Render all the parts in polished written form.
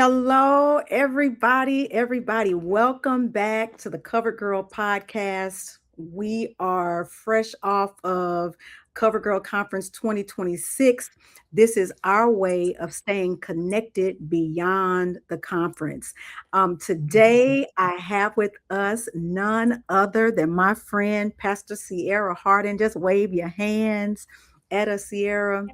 Hello, everybody. Everybody, welcome back to the Cover Girl podcast. We are fresh off of Cover Girl Conference 2026. This is our way of staying connected beyond the conference. Today, I have with us none other than my friend, Pastor Ciara Harden. Just wave your hands at us, Ciara.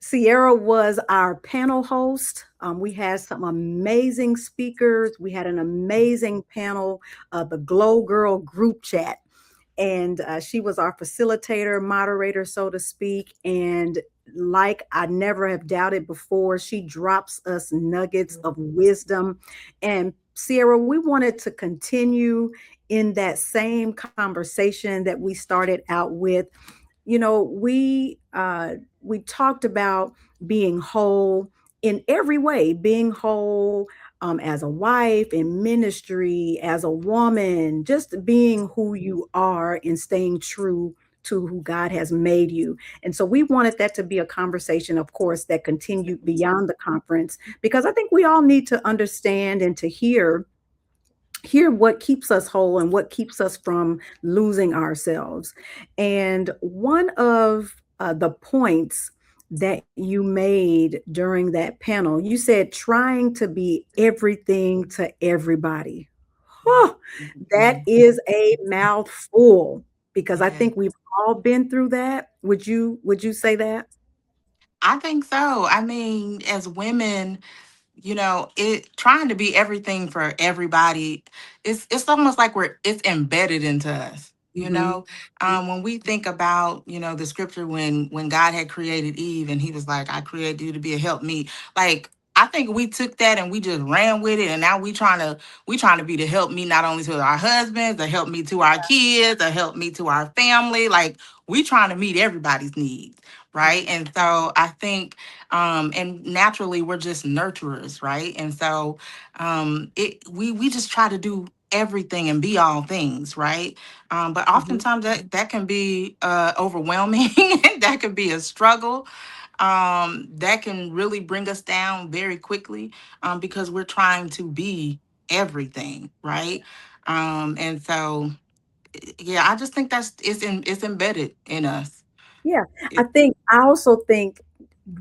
Ciara was our panel host. We had some amazing speakers. We had an amazing panel, the Glow Girl group chat. And she was our facilitator, moderator, so to speak. And like I never have doubted before, she drops us nuggets of wisdom. And Ciara, we wanted to continue in that same conversation that we started out with. We talked about being whole in every way, being whole as a wife, in ministry, as a woman, just being who you are and staying true to who God has made you. And so we wanted that to be a conversation, of course, that continued beyond the conference, because I think we all need to understand and to hear what keeps us whole and what keeps us from losing ourselves. And one of the points that you made during that panel, you said trying to be everything to everybody. Huh, that is a mouthful because I Yeah, think we've all been through that. Would you say that? I think so. I mean, as women, it trying to be everything for everybody, it's almost like it's embedded into us. Hmm. When we think about, the scripture when God had created Eve and he was like, I created you to be a helpmeet. Like, I think we took that and we just ran with it, and now we trying to be the help me not only to our husbands, the help me to our kids, the help me to our family. Like, we trying to meet everybody's needs, right? And so I think and naturally we're just nurturers, right? And so we just try to do everything and be all things, right? But Hmm. oftentimes that can be overwhelming. That can be a struggle. That can really bring us down very quickly, because we're trying to be everything, right? And so yeah, I just think it's embedded in us. Yeah, It, I also think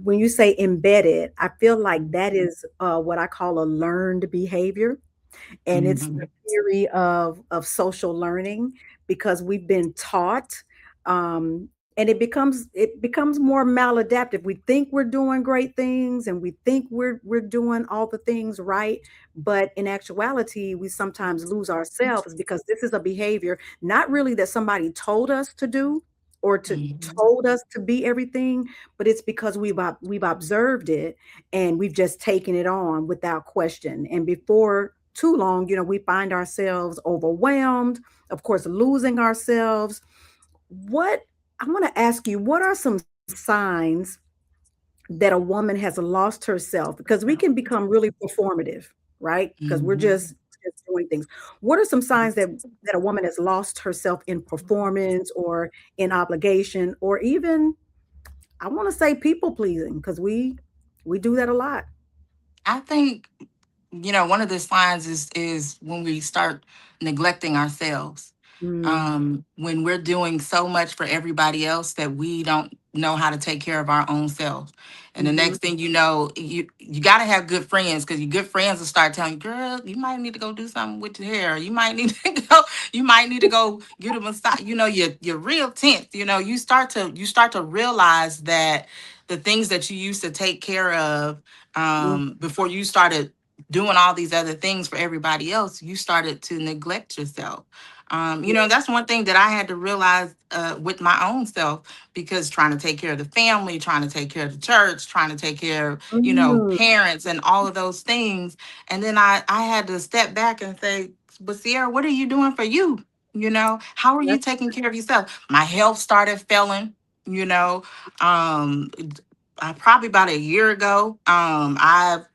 when you say embedded, I feel like Mhm. that is what I call a learned behavior. And it's the Mhm. theory of social learning because we've been taught, and it becomes more maladaptive. We think we're doing great things and we think we're doing all the things right, but in actuality we sometimes lose ourselves because this is a behavior not really that somebody told us to do or to Mhm. told us to be everything, but it's because we've observed it and we've just taken it on without question. And before too long, we find ourselves overwhelmed, of course, losing ourselves. What I want to ask you, what are some signs that a woman has lost herself? Because we can become really performative, right? Because we're Mhm. just doing things. What are some signs that a woman has lost herself in performance or in obligation or even I want to say people pleasing because we do that a lot. I think, one of the signs is when we start neglecting ourselves, Mm, when we're doing so much for everybody else that we don't know how to take care of our own self. And the mhm. next thing you know, you got to have good friends, because your good friends will start telling you, girl, you might need to go do something with your hair. You might need to go, you might need to go get a massage. You're real tense. You start to realize that the things that you used to take care of, Mm, before you started doing all these other things for everybody else, you started to neglect yourself. That's one thing that I had to realize with my own self, because trying to take care of the family, trying to take care of the church, trying to take care of, mm, parents and all of those things. And then I had to step back and say, but Sierra, what are you doing for you? How are you that's taking care of yourself? My health started failing, you know. Um, Probably about a year ago, I've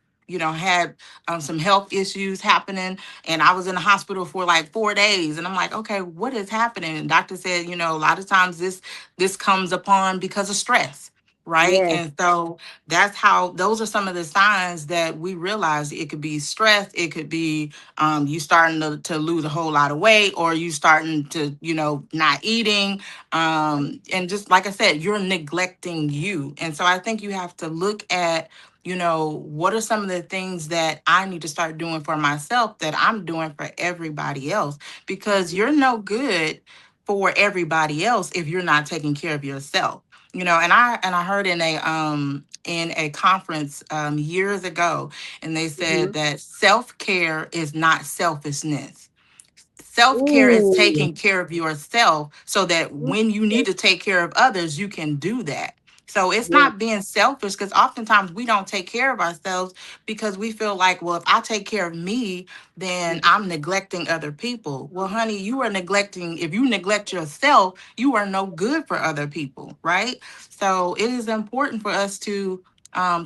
had some health issues happening, and I was in the hospital for like 4 days. And I'm like, okay, what is happening? And doctor said, a lot of times this comes upon because of stress. right? Yes. And so that's how, those are some of the signs that we realize. It could be stress, it could be you starting to lose a whole lot of weight, or you starting to, not eating. And just like I said, you're neglecting you. And so I think you have to look at, what are some of the things that I need to start doing for myself that I'm doing for everybody else? Because you're no good for everybody else if you're not taking care of yourself. And I heard in a conference years ago, and they said Mhm. that self-care is not selfishness. Self-care is Ooh. taking care of yourself so that Ooh, when you yes, need to take care of others, you can do that. So it's yes. not being selfish, because oftentimes we don't take care of ourselves because we feel like, well, if I take care of me, then Mhm. I'm neglecting other people. Well, honey, if you neglect yourself, you are no good for other people, right? So it is important for us to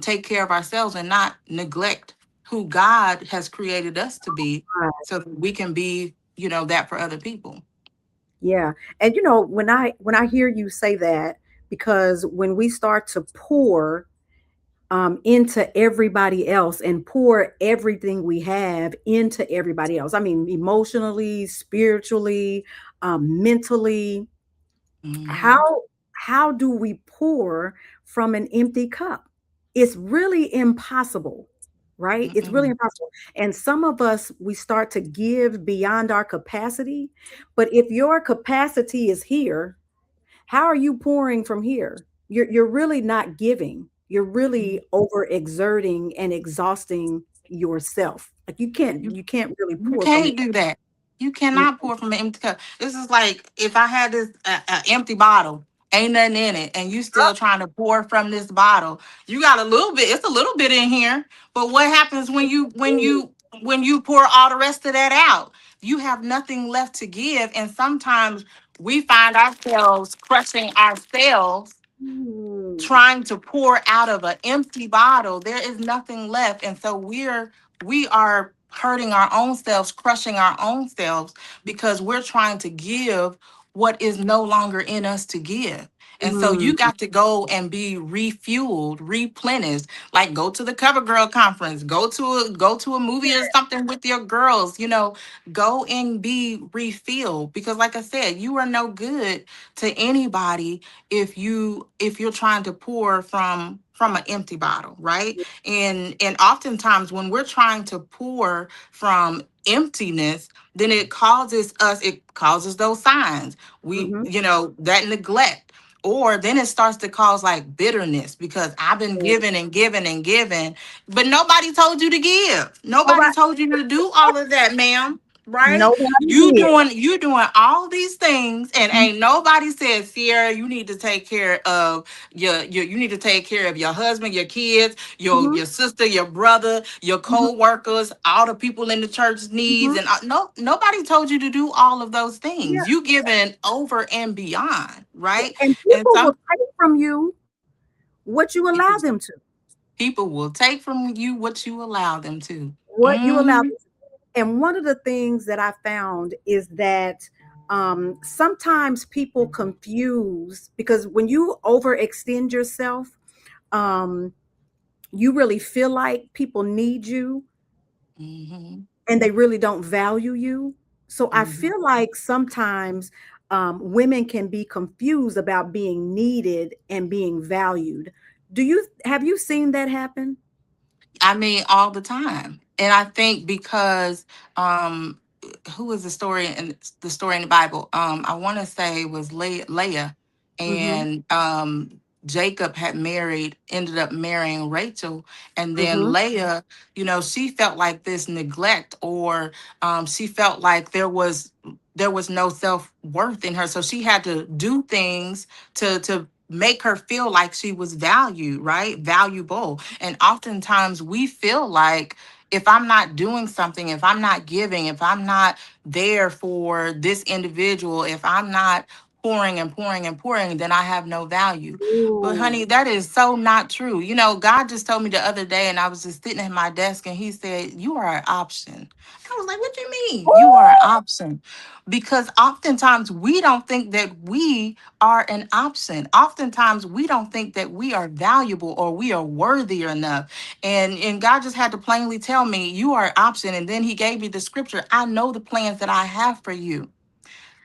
take care of ourselves and not neglect who God has created us to be, Right. so that we can be, that for other people. Yeah. And when I hear you say that, because when we start to pour into everybody else and pour everything we have into everybody else, I mean, emotionally, spiritually, mentally, Hmm. how do we pour from an empty cup? It's really impossible, right? It's really Mm-mm. impossible. And some of us, we start to give beyond our capacity. But if your capacity is here, how are you pouring from here? You're really not giving. You're really overexerting and exhausting yourself. Like you can't really You pour from it. can't do that. You Mm, cannot pour from an empty cup. This is like if I had this empty bottle, ain't nothing in it, and you still trying to pour from this bottle. You got a little bit. It's a little bit in here, but what happens when you pour all the rest of that out? You have nothing left to give, and sometimes we find ourselves crushing ourselves mm, trying to pour out of an empty bottle. There is nothing left, and so we are hurting our own selves, crushing our own selves, because we're trying to give what is no longer in us to give. And so you mm. got to go and be refueled, replenished. Like, go to the Cover Girl conference, go to a movie or something with your girls. Go and be refilled, because, like I said, you are no good to anybody if you're trying to pour from an empty bottle, right? And oftentimes when we're trying to pour from emptiness, then it causes those signs. We Mhm. that neglect. Or then it starts to cause like bitterness, because I've been Yeah. giving and giving and giving, but nobody told you to give. Nobody Nobody, told you to do all of that, ma'am. Right? nobody You did. doing you doing all these things, and ain't nobody said, Sierra, you need to take care of you need to take care of your husband, your kids, your Mhm, your sister, your brother, your mhm, co-workers, all the people in the church needs. mhm. And no, nobody told you to do all of those Yeah, things. You giving over and beyond, yeah, right? and And people will some take from you what you allow people them to. people will take from you what you allow them to. What you allow Hmm. them to. And one of the things that I found is that sometimes people confuse, because when you overextend yourself, um, you really feel like people need you Hmm. and they really don't value you. So I Hmm. feel like sometimes women can be confused about being needed and being valued. Have you seen that happen? I mean, all the time. And I think because who is the story in the Bible? I want to say it was Leah, Mm-hmm. and Jacob ended up marrying Rachel, and then Mm-hmm. Leah, she felt like this neglect, or she felt like there was no self worth in her, so she had to do things to make her feel like she was valued, right? Valuable. And oftentimes we feel like, if I'm not doing something, if I'm not giving, if I'm not there for this individual, if I'm not pouring and pouring and pouring, then I have no value. But Ooh. honey, that is so not true. God just told me the other day, and I was just sitting at my desk, and he said, "You are an option." I was like, "What you me. You are an option. Because oftentimes we don't think that we are an option. Oftentimes we don't think that we are valuable or we are worthy enough. And God just had to plainly tell me, you are an option. And then he gave me the scripture. I know the plans that I have for you,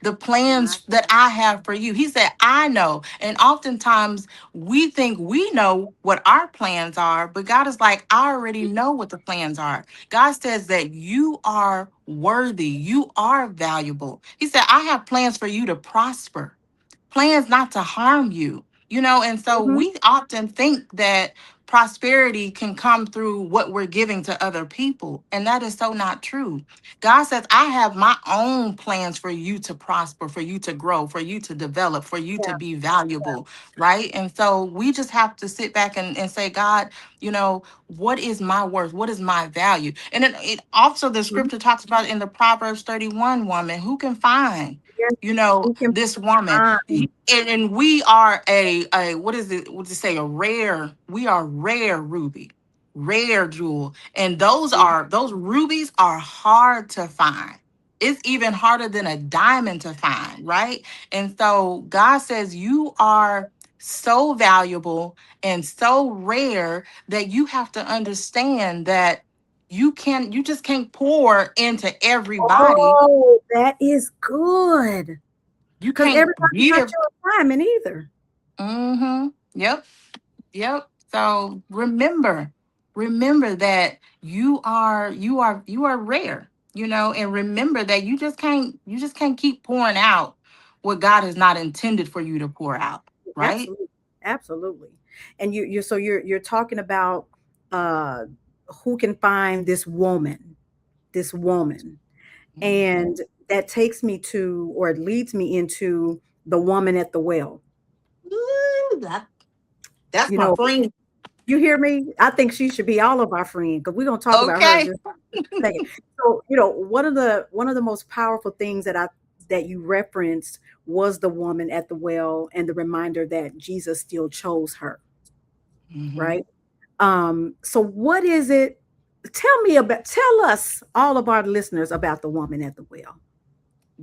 the My plans that I have for you. He said, I know. And oftentimes we think we know what our plans are, but God is like, I already know what the plans are. God says that you are worthy, you are valuable. He said, I have plans for you to prosper, plans not to harm you, and so Mhm. we often think that prosperity can come through what we're giving to other people, and that is so not true. God says, I have my own plans for you to prosper, for you to grow, for you to develop, for you to Yeah. be valuable, right? And so we just have to sit back and say, God, what is my worth? What is my value? And it also, the Mhm. scripture talks about in the Proverbs 31 woman, who can find Yes. Who can this woman. find? And we are a what is it, what to say, a rare, we are rare ruby, rare jewel. And those rubies are hard to find. It's even harder than a diamond to find, right? And so God says you are so valuable and so rare that you have to understand that you just can't pour into everybody. Oh, that is good. You Because can't everybody's not give. your assignment either. Mm-hmm. Yep. Yep. So remember that you are rare, and remember that you just can't keep pouring out what God has not intended for you to pour out, right? Absolutely. Absolutely. And you're talking about uh who can find this woman. Mhm. And that takes me to, or it leads me into the woman at the well. Ooh, that's You my know, friend. you hear me? I think she should be all of our friends because we're gonna talk about her in Okay. just a second. So, one of the most powerful things that you referenced was the woman at the well and the reminder that Jesus still chose her, Hmm. right? So what is it? Tell us, all of our listeners, about the woman at the well.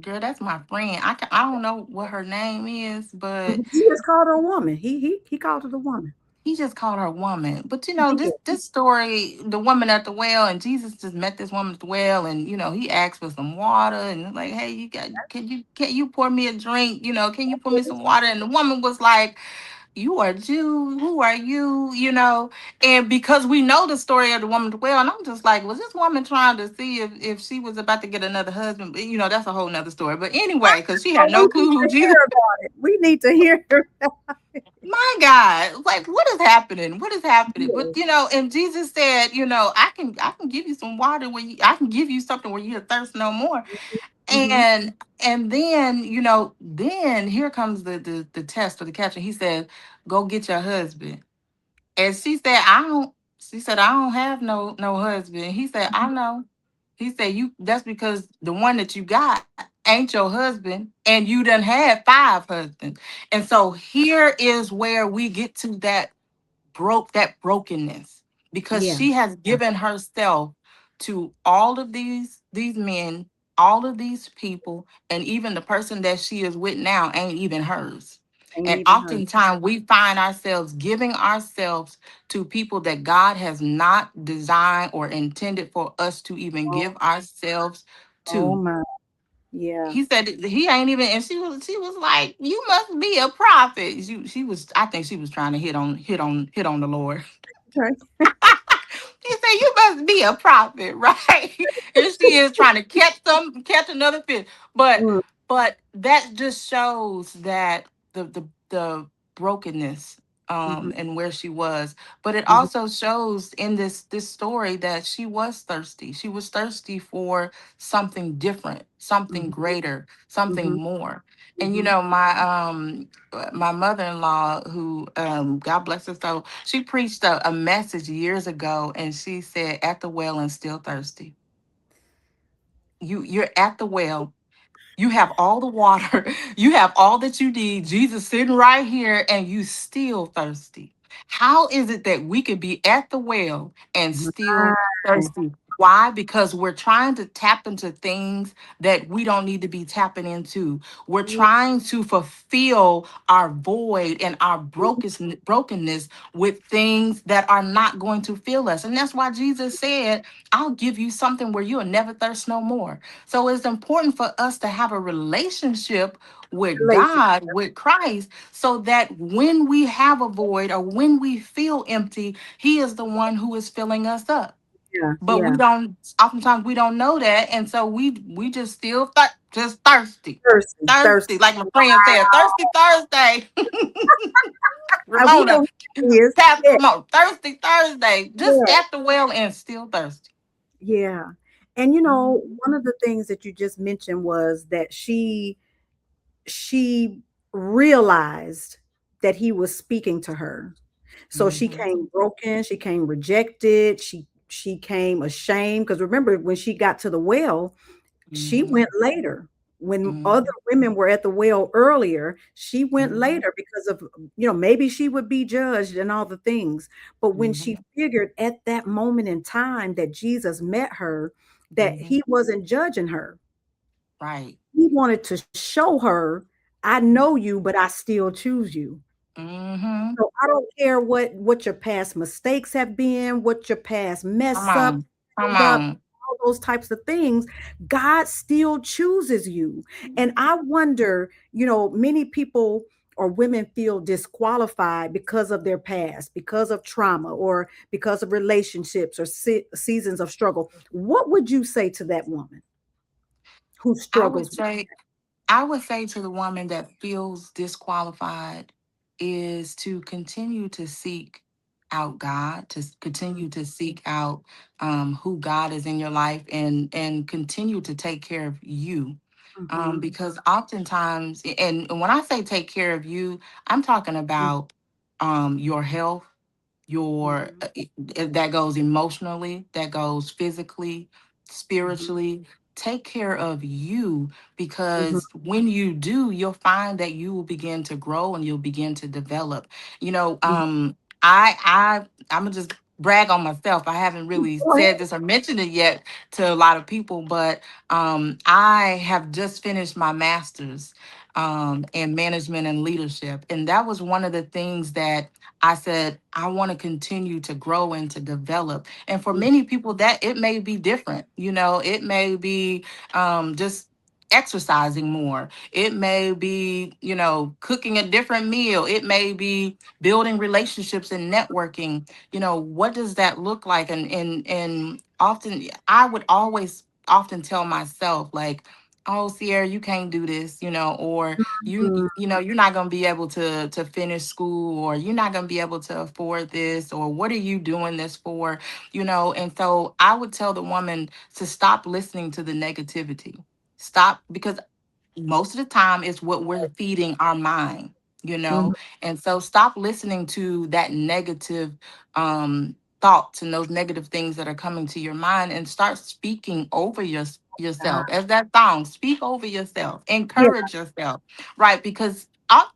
Girl, that's my friend. I don't know what her name is, but He just called her a woman. He called her the woman. he just called her a woman. But He did. this story, the woman at the well, and Jesus just met this woman at the well, and he asked for some water, and like, hey, can you pour me a drink? Can you pour me some water? And the woman was like, you are Jew, who are you? And because we know the story of the woman at the well, and I'm just like, was this woman trying to see if she was about to get another husband? But that's a whole nother story. But anyway, because she had Oh, we no need clue who to Jesus. hear about it. We need to hear. My God, like, what is happening? What is happening? But Yes. and Jesus said, I can give you some water where I can give you something where you thirst no more. Hmm. And then, then here comes the test or the catch. And he said, go get your husband. And she said, I don't have no husband. He said, I know. He said, that's because the one that you got ain't your husband, and you done had five husbands. And so here is where we get to that brokenness, because Yeah. she has given herself to all of these men, all of these people, and even the person that she is with now ain't even hers. Ain't And even her. oftentimes we find ourselves giving ourselves to people that God has not designed or intended for us to even Oh, give ourselves oh to. my. Yeah. He said he ain't even, and she was like, you must be a prophet. She was, I think she was trying to hit on the Lord. Okay. He said, you must be a prophet, right? And she is trying to catch another fish. But Mm, but that just shows that the brokenness, mhm, and where she was. But it mhm, also shows in this story that she was thirsty. She was thirsty for something different, something mhm, greater, something mhm, more. And mhm. my mother-in-law, who, God bless her soul, she preached a message years ago, and she said, at the well and still thirsty. You're at the well, you have all the water, you have all that you need, Jesus sitting right here, and you still thirsty. How is it that we could be at the well and still My thirsty? Why? Because we're trying to tap into things that we don't need to be tapping into. We're Yeah. trying to fulfill our void and our brokenness with things that are not going to fill us. And that's why Jesus said, I'll give you something where you'll never thirst no more. So it's important for us to have a relationship with Relationship. God, with Christ, so that when we have a void or when we feel empty, He is the one who is filling us up. Yeah. But we Yeah. don't, oftentimes we don't know that, and so we just still just thirsty. Thirsty. Thirsty, Thirsty. like my friend said, thirsty Thursday. We Ramona, know what it is. Pastor Yeah. Ramona, thirsty Thursday, just Yeah. at the well and still thirsty. Yeah. And Mhm, one of the things that you just mentioned was that she realized that he was speaking to her. So she mhm, came broken, she came rejected, she came ashamed because remember when she got to the well, she mhm, went later. When other mhm, women were at the well earlier, she went mhm, later because of, maybe she would be judged and all the things. But when she mhm, figured at that moment in time that Jesus met her, that mhm. he wasn't judging her, Right. he wanted to show her, I know you, but I still choose you. Mhm. So I don't care what your past mistakes have been, what your past Come mess up, on. Come screwed up, on. all those types of things. God still chooses you. And I wonder, many people or women feel disqualified because of their past, because of trauma, or because of relationships or seasons of struggle. What would you say to that woman who I would struggles with? say I would say to the woman that feels disqualified is to continue to seek out God, to continue to seek out who God is in your life, and continue to take care of you. Mm-hmm. Because oftentimes, and when I say take care of you, I'm talking about your health, your Mm-hmm. that goes emotionally, that goes physically, Mm-hmm. spiritually. Take care of you, Mm-hmm. because when you do, you'll find that you will begin to grow and you'll begin to develop. You know, I'm gonna just brag on myself. I haven't really Go said ahead. this or mentioned it yet to a lot of people, but I have just finished my master's in management and leadership, and that was one of the things that I said, I want to continue to grow and to develop. And for many people, that it may be different. It may be just exercising more. It may be, cooking a different meal. It may be building relationships and networking. What does that look like? And often I would always often tell myself, like, oh, Sierra, you can't do this, or you're not going to be able to finish school, or you're not going to be able to afford this, or what are you doing this for? And so I would tell the woman to stop listening to the negativity. Stop, because most of the time it's what we're feeding our mind, you Mhm. know and so stop listening to that negative thoughts and those negative things that are coming to your mind, and start speaking over Ah, yourself, as that song, speak over yourself, yeah, encourage yourself, right? Because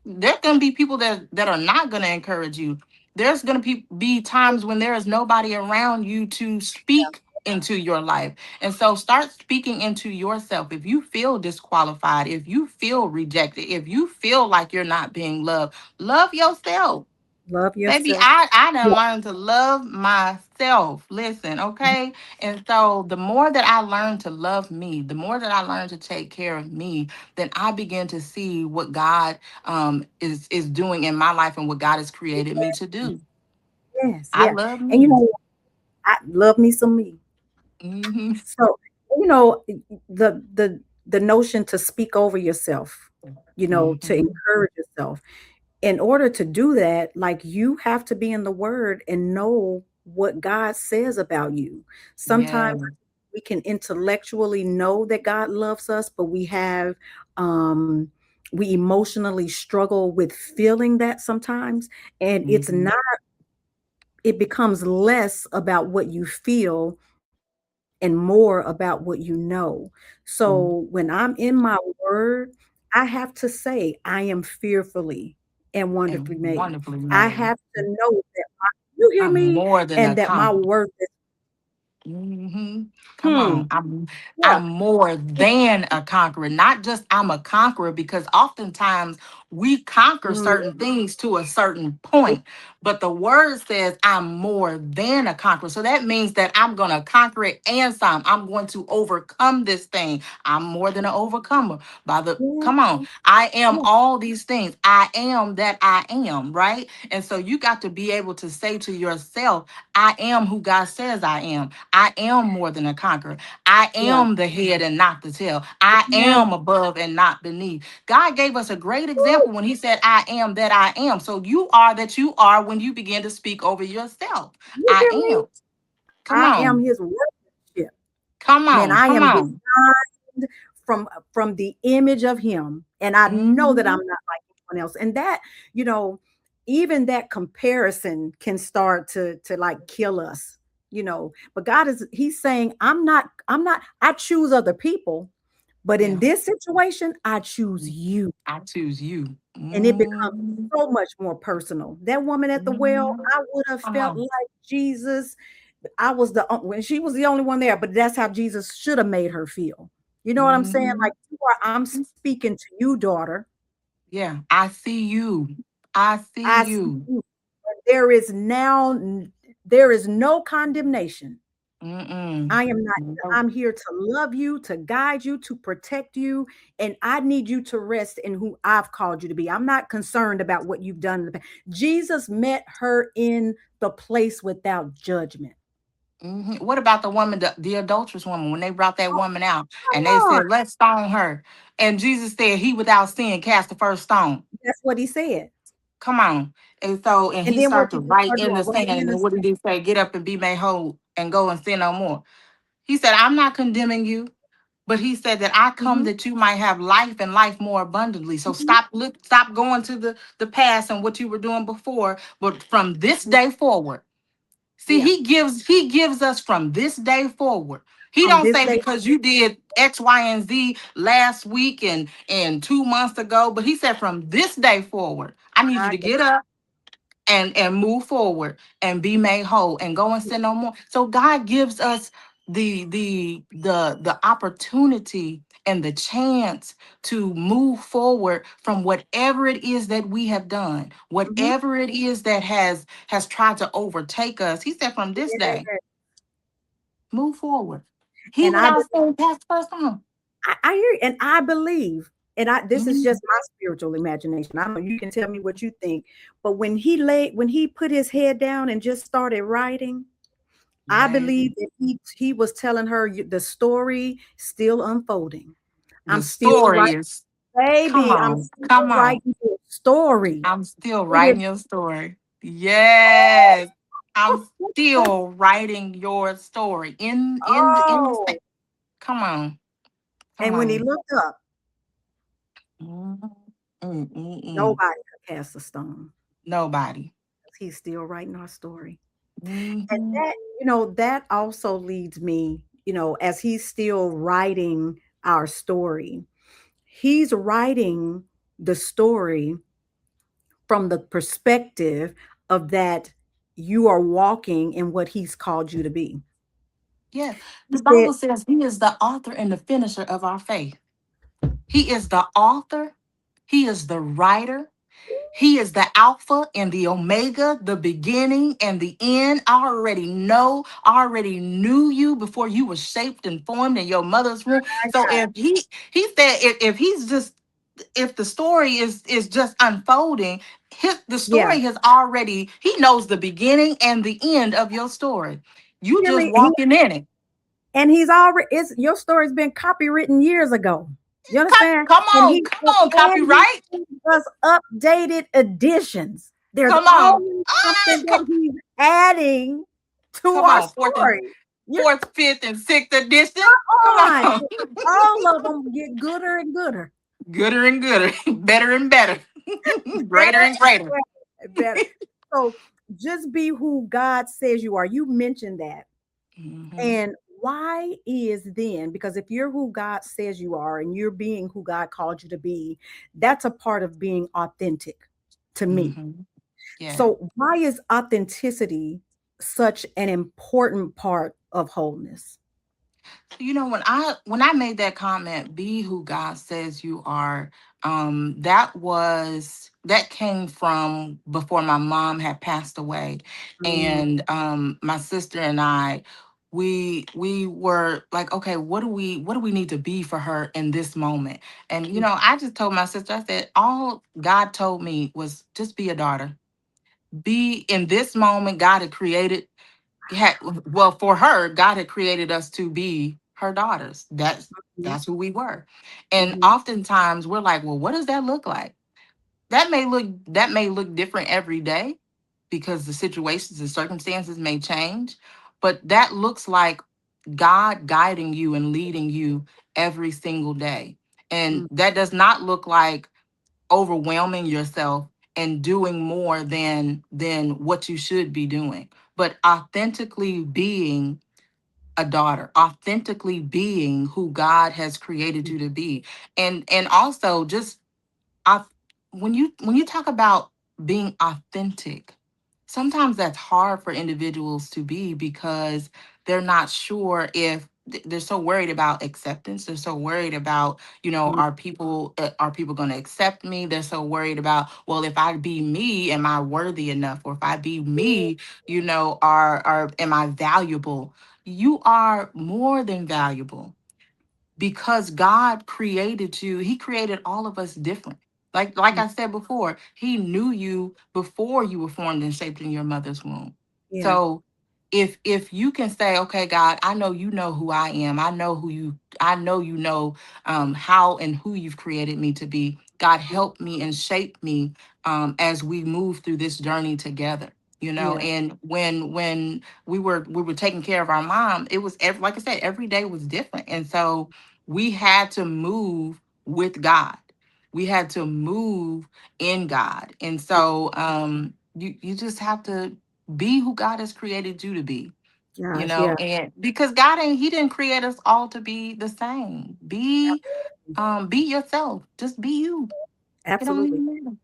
there's going to be people that are not going to encourage you. There's going to be times when there is nobody around you to speak into your life. And so start speaking into yourself. If you feel disqualified, if you feel rejected, if you feel like you're not being loved, love yourself. love Baby, yourself. I Yeah. done learned to love myself. Listen, Mhm. okay? And so the more that I learn to love me, the more that I learn to take care of me, then I begin to see what God is doing in my life and what God has created me to do. Yes, I yeah. love And me. I love me some me. Hmm. So, you know, the notion to speak over yourself, to Hmm. encourage yourself. In order to do that, like you have to be in the word and know what God says about you. Sometimes Yes. we can intellectually know that God loves us, but um we emotionally struggle with feeling that sometimes. And Hmm. it becomes less about what you feel and more about what you know. So when I'm in my word, I have to say, I am fearfully and wonderfully And made. wonderfully I made. have to know that you hear I'm me, more than a and that my conqueror. worth Hmm. Come Hmm. on. I'm Yeah. more than a conqueror. Not just I'm a conqueror, because oftentimes we conquer Mm. certain things to a certain point. But the word says I'm more than a conqueror. So that means that I'm gonna conquer it and some. I'm going to overcome this thing. I'm more than an overcomer. By the Yeah. come on. I am Yeah. all these things. I am that I am, right? And so you got to be able to say to yourself, I am who God says I am. I am more than a conqueror. I Yeah. am the head and not the tail. I Yeah. am above and not beneath. God gave us a great Woo. example when He said, I am that I am. So you are that you are when you begin to speak over yourself. You I hear me? am. Come I am on. his workmanship. Come Man, on. I Come am on. designed from the image of him. And I know that I'm Hmm. not like anyone else. And that, you know, even that comparison can start to like kill us, you know. But God is he's saying, I choose other people, but in Yeah. this situation, I choose you. I choose you. And it becomes Mhm. so much more personal. That woman at the well, Mhm. I would have Come felt on. like Jesus. I was when she was the only one there, but that's how Jesus should have made her feel. You know what I'm saying? Like Mhm. I'm speaking to you, daughter. Yeah. I see you. I see I see you. you. There is now there is no condemnation. Mm-mm. I am not. Nope. I'm here to love you, to guide you, to protect you, and I need you to rest in who I've called you to be. I'm not concerned about what you've done in the past. Jesus met her in the place without judgment. Mhm. What about the woman, the adulterous woman, when they brought that Oh, woman out come and they on. said, let's stone her? And Jesus said, he without sin cast the first stone. That's what he said. Come on. And so, and And he then what started to did he write start in doing? the Writing sand. And in the then what did sand. he say? Get up and be made whole and go and sin no more. He said, I'm not condemning you. But he said that I come Mhm, that you might have life and life more abundantly. So mhm. stop going to the past and what you were doing before. But from this Mhm. day forward, see, Yeah. he gives us from this day forward. He From don't this say day because you did X, Y, and Z last week and 2 months ago, but he said from this day forward, I need you I to got get up and move forward and be made whole and go and you. sin no more. So God gives us the opportunity and the chance to move forward from whatever it is that we have done, Mhm. whatever it is that has tried to overtake us. He said from this day, Yeah. move forward. He And I without sin cast first on. I hear you, and I believe, and I this is Mhm. just my spiritual imagination. I don't know, you can tell me what you think, but when he put his head down and just started writing, I Yes. believe that he was telling her the story still unfolding. The I'm still story writing, is, come baby. I'm on, still come on. writing the story. I'm still It is writing your story. Yes. I'm still writing your story in the same. oh, Come on. Come and when he on. looked up, Mm, mm, mm, mm. nobody could cast a stone. Nobody. He's still writing our story. And Mhm. that, that also leads me, as he's still writing our story, he's writing the story from the perspective of that you are walking in what he's called you to be. Yeah. He The said, Bible says he is the author and the finisher of our faith. He is the author. He is the writer. He is the Alpha and the Omega, the beginning and the end. I already know, I already knew you before you were shaped and formed in your mother's womb. my So God, he said if he's just if the story is just unfolding, the yeah, story has already, he knows the beginning and the end of your story. You hear just me? walking in it. And he's already, your story's been copywritten years ago. You understand? Come And on, come on, he copyright. gives us updated editions. There's Come on. always Ah, something that he's adding to come our on, story. You fourth, fifth, and sixth edition. Come come on. on. All of them get gooder and gooder, Gooder and gooder, better and better, greater better and and greater. better and better. So just be who God says you are. You mentioned that. Mhm, And why is then, because if you're who God says you are and you're being who God called you to be, that's a part of being authentic to me. mhm. Yeah. So, why is authenticity such an important part? of wholeness. When I made that comment, be who God says you are, that came from before my mom had passed away. Mm, And my sister and I, we were like, okay, what do we need to be for her in this moment? And mm, I just told my sister, I said, all God told me was just be a daughter. Be in this moment. God had created had well, for her, God had created us to be her daughters. that's mhm, that's who we were. And mhm, oftentimes we're like, well, what does that look like? That may look different every day, because the situations and circumstances may change, but that looks like God guiding you and leading you every single day. And mm, that does not look like overwhelming yourself and doing more than what you should be doing, but authentically being a daughter, authentically being who God has created mm, you to be. And also just I when you talk about being authentic, sometimes that's hard for individuals to be, because they're not sure if they're so worried about acceptance. They're so worried about, mm, are people going to accept me? They're so worried about, well, if I be me, am I worthy enough? Or if I be me, are am I valuable? You are more than valuable, because God created you. He created all of us different. Like mm, I said before, he knew you before you were formed and shaped in your mother's womb. yeah, So if you can say, okay, God, I know you know who I am. I know you know how and who you've created me to be. God, help me and shape me as we move through this journey together. yeah, And when we were taking care of our mom, it was like I said, every day was different. And so we had to move with God. We had to move in God. And so you just have to be who God has created you to be, gosh, yeah, and because God ain't he didn't create us all to be the same. Be yourself. Just be you. It don't absolutely. even matter.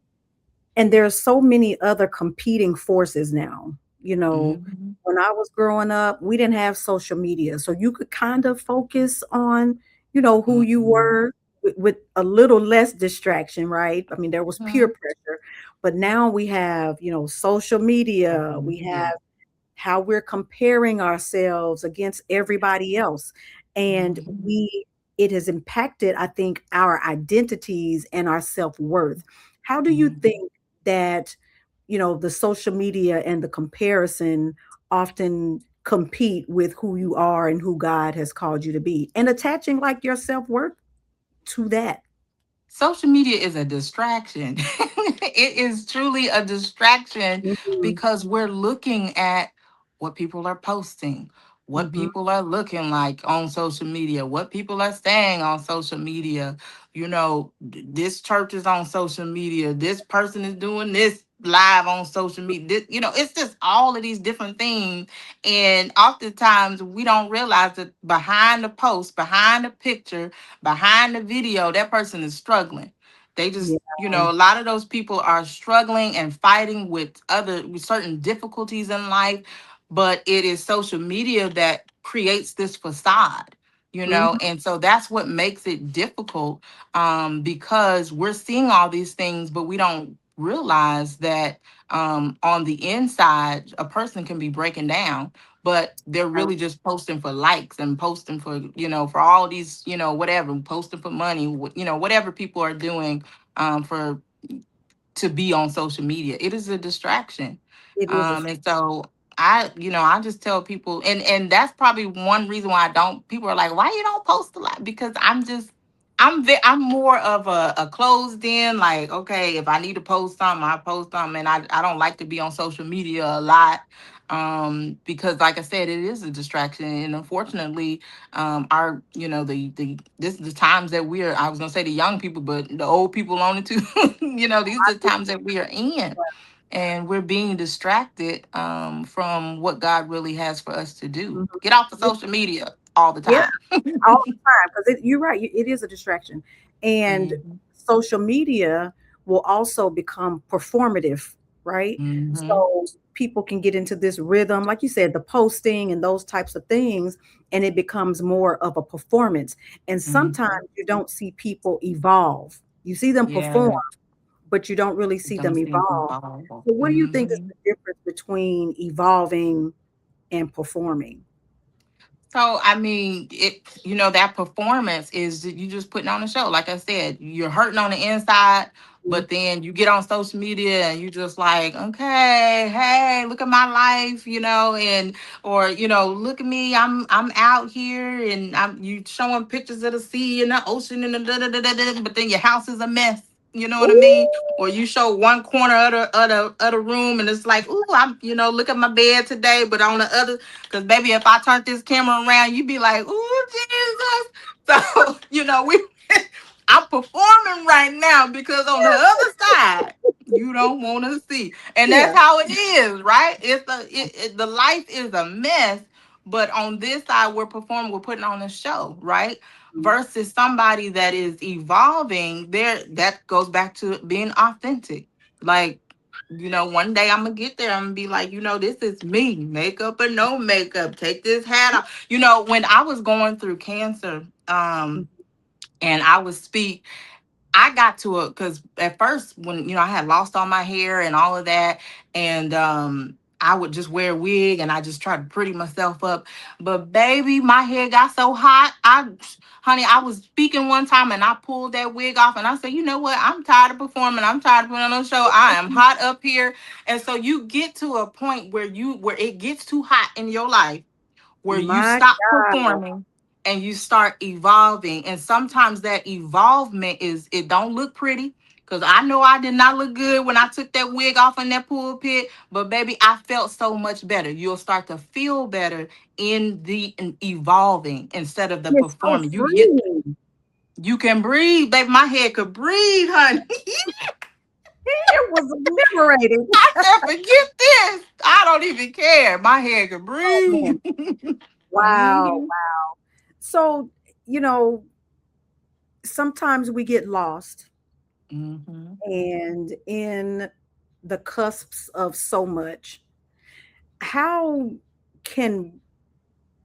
And there's so many other competing forces now. You know, Mhm. when I was growing up, we didn't have social media, so you could kind of focus on, who you Mhm. were with a little less distraction, right? I mean, there was peer Mhm. pressure, but now we have, social media. We have Mhm. how we're comparing ourselves against everybody else. And Mhm. we it has impacted, I think, our identities and our self-worth. How do you Mhm. think that, the social media and the comparison often compete with who you are and who God has called you to be, and attaching like your self-worth to that? Social media is a distraction. It is truly a distraction, Mhm, because we're looking at what people are posting, what mhm, people are looking like on social media, what people are saying on social media. This church is on social media, this person is doing this live on social media. It's just all of these different things. And oftentimes we don't realize that behind the post, behind the picture, behind the video, that person is struggling. They yeah, just, a lot of those people are struggling and fighting with certain difficulties in life, but it is social media that creates this facade. mhm, And so that's what makes it difficult, because we're seeing all these things, but we don't realize that on the inside, a person can be breaking down, but they're yeah, really just posting for likes and posting for all these, whatever, posting for money, whatever people are doing for to be on social media. It is a distraction. it is. And so I just tell people, and that's probably one reason why I don't, people are like, why you don't post a lot? Because I'm more of a closed in, like, okay, if I need to post something, I post something. And I don't like to be on social media a lot, because like I said, it is a distraction. And unfortunately, our the this is the times that we're, I was gonna say the young people, but the old people on it too. These are the times that we are in, and we're being distracted from what God really has for us to do. Mhm. Get off of Yeah, social media all the yeah, time. all the time, because you're right, it is a distraction. And Mhm. social media will also become performative, right? Mm-hmm. So people can get into this rhythm, like you said, the posting and those types of things, and it becomes more of a performance. And sometimes Mm-hmm. you don't see people evolve. You see them perform, Yeah. but you don't really see Don't them seem evolve. involved. So what do you think is Mm-hmm. the difference between evolving and performing? So I mean, that performance is you just putting on a show. Like I said, you're hurting on the inside, Mhm. but then you get on social media and you just like, okay, hey, look at my life, and or look at me, I'm out here and I'm you showing pictures of the sea and the ocean and the da da da da da, but then your house is a mess. You know what I mean? Ooh, Or you show one corner of the room and it's like, ooh, I'm look at my bed today, but on the other. Because baby, if I turn this camera around, you'd be like, "Ooh, Jesus!" So we, I'm performing right now because on the other side, you don't want to see, and that's yeah. how it is, right? The life is a mess, but on this side, we're performing, we're putting on a show, right? Versus somebody that is evolving, there that goes back to being authentic, like one day I'm gonna get there. I'm gonna be like, this is me, makeup or no makeup. Take this hat off. When I was going through cancer, and I would speak, I got to a because at first when I had lost all my hair and all of that, and I would just wear a wig and I just tried to pretty myself up. But baby, my hair got so hot. Honey, I was speaking one time and I pulled that wig off and I said, you know what? I'm tired of performing. I'm tired of putting on a show. I am hot up here. And so you get to a point where it gets too hot in your life where you My stop God. performing and you start evolving. And sometimes that evolvement it don't look pretty. Cause I know I did not look good when I took that wig off in that pulpit, but baby, I felt so much better. You'll start to feel better in evolving instead of the It's so performing. freeing. You can breathe, baby. My head could breathe, honey. It was liberating. I said, forget this. I don't even care. My head could Oh breathe. man. Wow. Hmm. So, you know, sometimes we get lost Hmm. and in the cusps of so much. How can,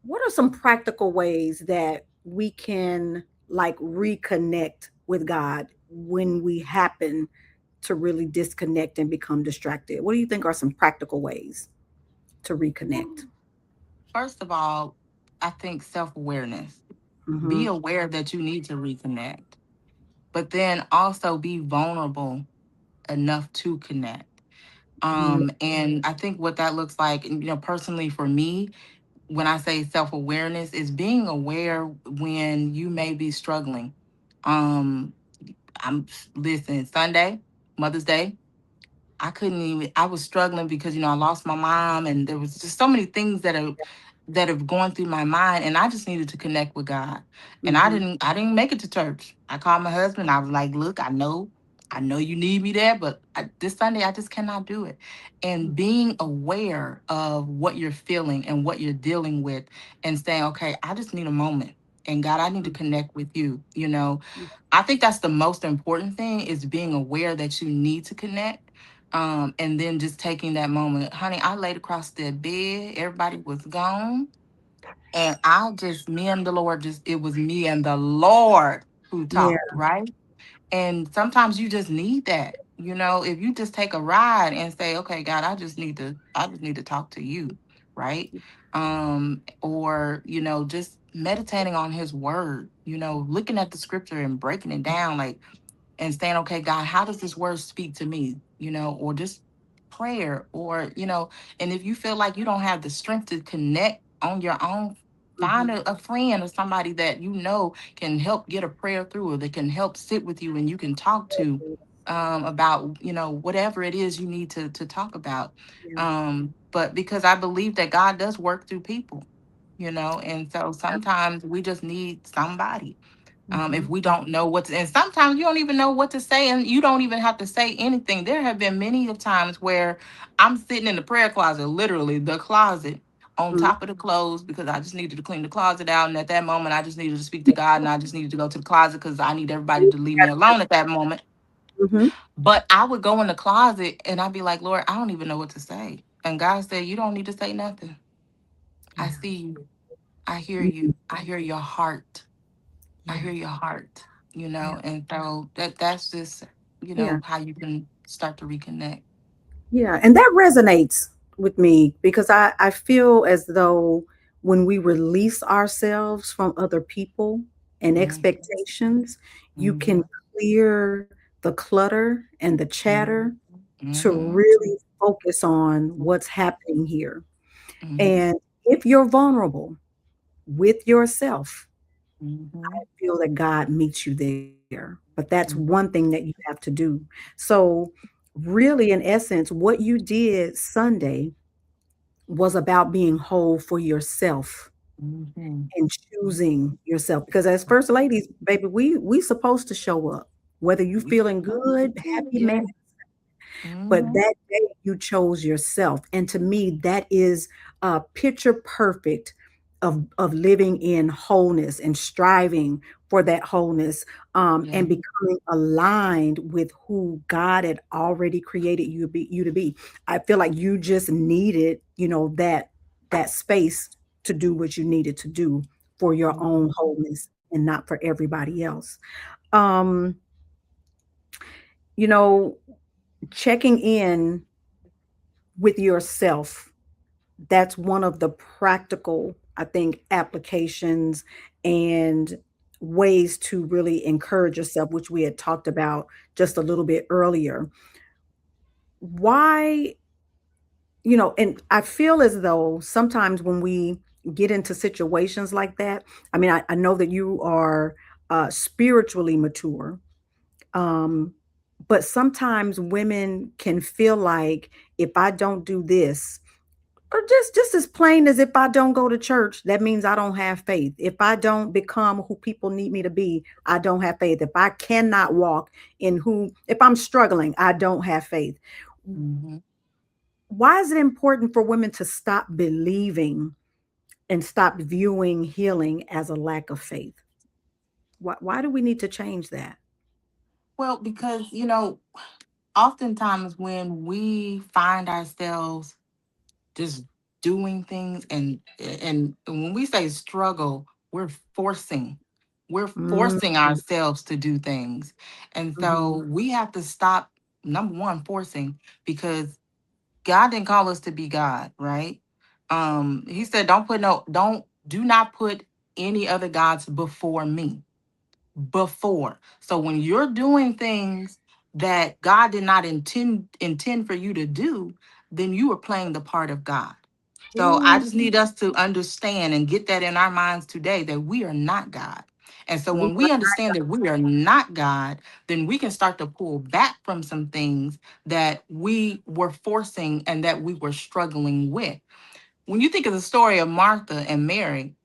what are some practical ways that we can like reconnect with God when we happen to really disconnect and become distracted? What do you think are some practical ways to reconnect? First of all, I think self awareness. Be Mm-hmm. aware that you need to reconnect, but then also be vulnerable enough to connect. Yeah. And I think what that looks like, and, personally for me, when I say self awareness, is being aware when you may be struggling. Um, I'm listen, Sunday, Mother's Day. I couldn't even I was struggling because I lost my mom and there was just so many things that have gone through my mind and I just needed to connect with God. And I Mm-hmm. didn't I didn't make it to church. I called my husband. I was like, "Look, I know you need me there, but this Sunday I just cannot do it." And being aware of what you're feeling and what you're dealing with and saying, "Okay, I just need a moment. And God, I need to connect with you." I think that's the most important thing is being aware that you need to connect. And then just taking that moment. Honey, I laid across the bed, everybody was gone. And me and the Lord, it was me and the Lord who Yeah. talked, right? And sometimes you just need that. If you just take a ride and say, okay, God, I just need to talk to you, right? Or, just meditating on his word, looking at the scripture and breaking it down, like, and saying, okay, God, how does this word speak to me? Or just prayer, or, and if you feel like you don't have the strength to connect on your own, find Mm-hmm. a friend or somebody that can help get a prayer through, or that can help sit with you and you can talk to about, whatever it is you need to talk about. Yeah. But because I believe that God does work through people, and so Yeah. sometimes we just need somebody Mm-hmm. if we don't know what to, and sometimes you don't even know what to say, and you don't even have to say anything. There have been many of times where I'm sitting in the prayer closet, literally the closet, on Mm-hmm. top of the clothes because I just needed to clean the closet out. And at that moment, I just needed to speak to God and I just needed to go to the closet because I need everybody to leave me alone at that moment. Mhm. But I would go in the closet and I'd be like, Lord, I don't even know what to say. And God said, you don't need to say nothing. I Yeah. see you. I hear Mhm. you. I hear your heart. I Yeah. hear your heart, Yeah. and so that's just, Yeah. how you can start to reconnect. Yeah, and that resonates with me because I feel as though when we release ourselves from other people and Mm-hmm. expectations, you Mm-hmm. can clear the clutter and the chatter to Mm-hmm. really focus on what's happening here. Mm-hmm. And if you're vulnerable with yourself, Mm-hmm. feel that God meets you there. But that's one thing that you have to do. So, really, in essence, what you did Sunday was about being whole for yourself Mm-hmm. and choosing yourself. Because as first ladies, baby, we supposed to show up, whether you We feeling supposed good, to, happy, yeah. mad, but Mm-hmm. that day you chose yourself. And to me, that is picture perfect of living in wholeness and striving for that wholeness, Yeah. and becoming aligned with who God had already created you to be. I feel like you just needed, that space to do what you needed to do for your own Mm-hmm. wholeness and not for everybody else. Um, you know, checking in with yourself, that's one of the practical, I think, applications and ways to really encourage yourself, which we had talked about just a little bit earlier. Why, and I feel as though sometimes when we get into situations like that, I mean, I know that you are spiritually mature. um, but sometimes women can feel like if I don't do this, or just as plain as if I don't go to church, that means I don't have faith. If I don't become who people need me to be, I don't have faith. If I cannot walk if I'm struggling, I don't have faith. Mm-hmm. Why is it important for women to stop believing and stop viewing healing as a lack of faith? Why do we need to change that? Well, because oftentimes when we find ourselves just doing things, and when we say struggle, forcing we're Mm, forcing ourselves to do things. And mhm. so we have to stop, number one, forcing, because God didn't call us to be God, right? He said, do not put any other gods before me. Before. So when you're doing things that God did not intend for you to do, then you are playing the part of God. So I Ooh, just need us to understand and get that in our minds today, that we are not God. And so we when we understand that we are not God, then we can start to pull back from some things that we were forcing and that we were struggling with. When you think of the story of Martha and Mary,